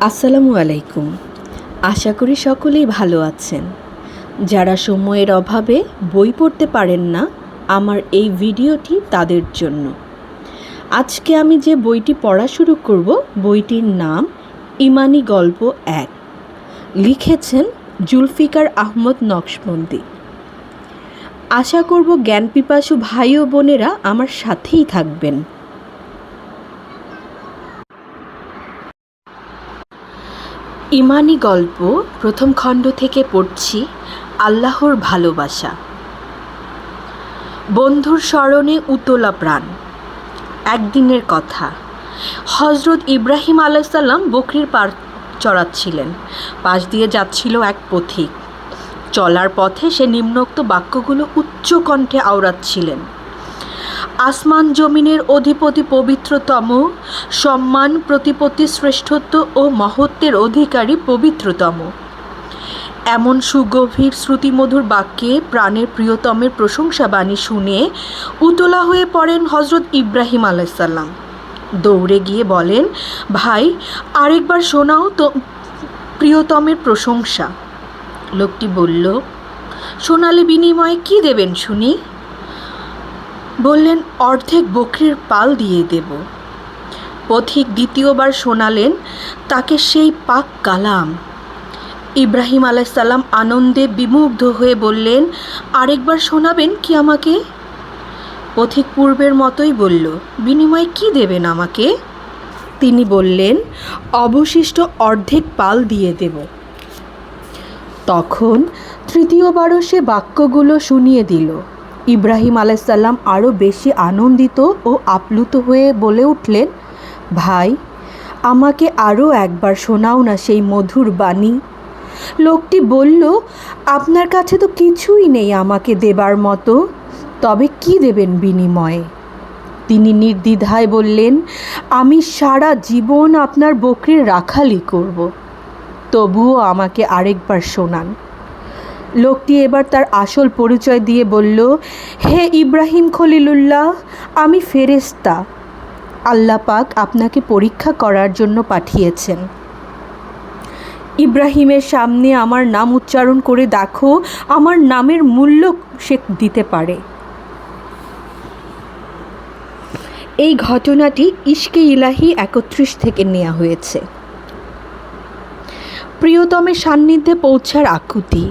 আসসালামু আলাইকুম। আশা করি সকলেই ভালো আছেন। যারা সময়ের অভাবে বই পড়তে পারেন না, আমার এই ভিডিওটি তাদের জন্য। আজকে আমি যে বইটি পড়া শুরু করব, বইটির নাম ইমানি গল্প 1। লিখেছেন জুলফিকার আহমদ নকশবন্দি। আশা করব জ্ঞানপিপাসু ভাই ও বোনেরা আমার সাথেই থাকবেন। ইমানি গল্প প্রথম খণ্ড থেকে পড়ছি। আল্লাহর ভালোবাসা। বন্ধুর স্মরণে উতলা প্রাণ। একদিনের কথা, হজরত ইব্রাহিম আলাইসাল্লাম বকরির পার চড়াচ্ছিলেন। পাশ দিয়ে যাচ্ছিল এক পথিক। চলার পথে সে নিম্নোক্ত বাক্যগুলো উচ্চ কণ্ঠে আওড়াচ্ছিলেন: আসমান জমিনের অধিপতি পবিত্রতম, সম্মান প্রতিপত্তি শ্রেষ্ঠত্ব ও মহত্বের অধিকারী পবিত্রতম। এমন সুগভীর শ্রুতিমধুর বাক্যে প্রাণের প্রিয়তমের প্রশংসাবাণী শুনে উতলা হয়ে পড়েন হজরত ইব্রাহিম আলাইসাল্লাম। দৌড়ে গিয়ে বলেন, ভাই, আরেকবার শোনাও তো প্রিয়তমের প্রশংসা। লোকটি বলল, শোনালে বিনিময়ে কি দেবেন শুনি? বললেন, অর্ধেক বকরির পাল দিয়ে দেব। পথিক দ্বিতীয়বার শোনালেন তাকে সেই পাক কালাম। ইব্রাহিম আলাইসাল্লাম আনন্দে বিমুগ্ধ হয়ে বললেন, আরেকবার শোনাবেন কি আমাকে? পথিক পূর্বের মতোই বলল, বিনিময়ে কি দেবেন আমাকে? তিনি বললেন, অবশিষ্ট অর্ধেক পাল দিয়ে দেব। তখন তৃতীয়বারও সে বাক্যগুলো শুনিয়ে দিল। ইব্রাহিম আলাইসাল্লাম আরও বেশি আনন্দিত ও আপ্লুত হয়ে বলে উঠলেন, ভাই, আমাকে আরও একবার শোনাও না সেই মধুর বাণী। লোকটি বলল, আপনার কাছে তো কিছুই নেই আমাকে দেবার মতো, তবে কি দেবেন বিনিময়ে? তিনি নির্দ্বিধায় বললেন, আমি সারা জীবন আপনার বকরির রাখালি করব, তবুও আমাকে আরেকবার শোনান। লোকটি এবার তার আসল পরিচয় দিয়ে বলল, হে ইব্রাহিম খলিলুল্লাহ, আমি ফেরেশতা। আল্লাহ পাক আপনাকে পরীক্ষা করার জন্য পাঠিয়েছেন। ইব্রাহিমের সামনে আমার নাম উচ্চারণ করে দেখো, আমার নামের মূল্য সে দিতে পারে। এই ঘটনাটি ইশকে ইলাহি 31 থেকে নেওয়া হয়েছে। প্রিয়তমের সান্নিধ্যে পৌঁছার আকুতি।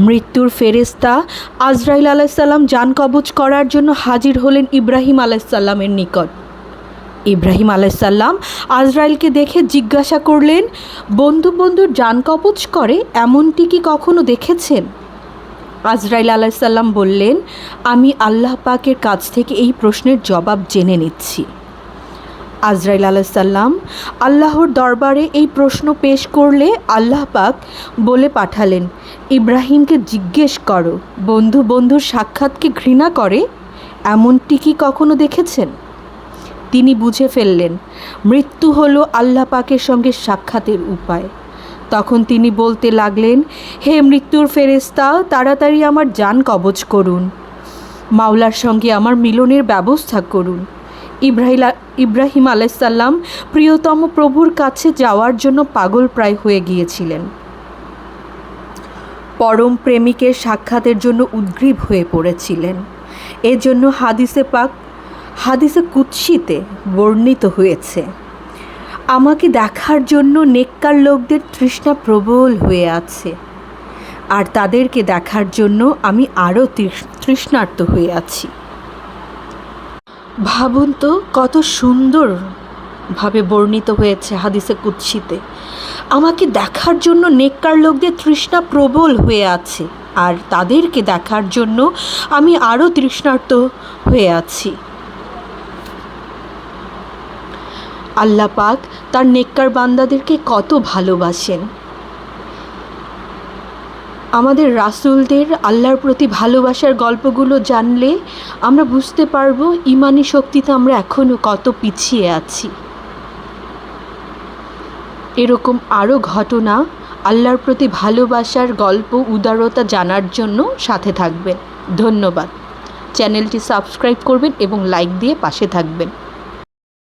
মৃত্যুর ফেরেশতা আজরাইল আলাইসাল্লাম যান কবজ করার জন্য হাজির হলেন ইব্রাহিম আলাইসাল্লামের নিকট। ইব্রাহিম আলাইসাল্লাম আজরাইলকে দেখে জিজ্ঞাসা করলেন, বন্ধুর যান কবজ করে এমনটি কি কখনো দেখেছেন? আজরাইল আলাইসাল্লাম বললেন, আমি আল্লাহ পাকের কাছ থেকে এই প্রশ্নের জবাব জেনে নিচ্ছি। আজরাইল আলাইসাল্লাম আল্লাহর দরবারে এই প্রশ্ন পেশ করলে আল্লাহ পাক বলে পাঠালেন, ইব্রাহিমকে জিজ্ঞেস করো, বন্ধুর সাক্ষাৎকে ঘৃণা করে এমনটি কি কখনো দেখেছেন? তিনি বুঝে ফেললেন মৃত্যু হলো আল্লাহ পাকের সঙ্গে সাক্ষাতের উপায়। তখন তিনি বলতে লাগলেন, হে মৃত্যুর ফেরেশতা, তাড়াতাড়ি আমার জান কবজ করুন, মাওলার সঙ্গে আমার মিলনের ব্যবস্থা করুন। ইব্রাহিম আলাইসাল্লাম প্রিয়তম প্রভুর কাছে যাওয়ার জন্য পাগল প্রায় হয়ে গিয়েছিলেন। পরম প্রেমিকের সাক্ষাতের জন্য উদ্গ্রীব হয়ে পড়েছিলেন। এজন্য হাদিসে কুদসিতে বর্ণিত হয়েছে, আমাকে দেখার জন্য নেককার লোকদের তৃষ্ণা প্রবল হয়ে আছে, আর তাদেরকে দেখার জন্য আমি আরও তৃষ্ণার্ত হয়ে আছি। ভাবুন তো, কত সুন্দরভাবে বর্ণিত হয়েছে হাদিসে কুদসিতে, আমাকে দেখার জন্য নেককার লোকদের তৃষ্ণা প্রবল হয়ে আছে, আর তাদেরকে দেখার জন্য আমি আরও তৃষ্ণার্ত হয়ে আছি। আল্লাহ পাক তার নেককার বান্দাদেরকে কত ভালোবাসেন। আমাদের রাসূলদের আল্লাহর প্রতি ভালোবাসার গল্পগুলো জানলে আমরা বুঝতে পারবো ইমানি শক্তিতে আমরা এখনও কত পিছিয়ে আছি। এরকম আরও ঘটনা, আল্লাহর প্রতি ভালোবাসার গল্প, উদারতা জানার জন্য সাথে থাকবেন। ধন্যবাদ। চ্যানেলটি সাবস্ক্রাইব করবেন এবং লাইক দিয়ে পাশে থাকবেন।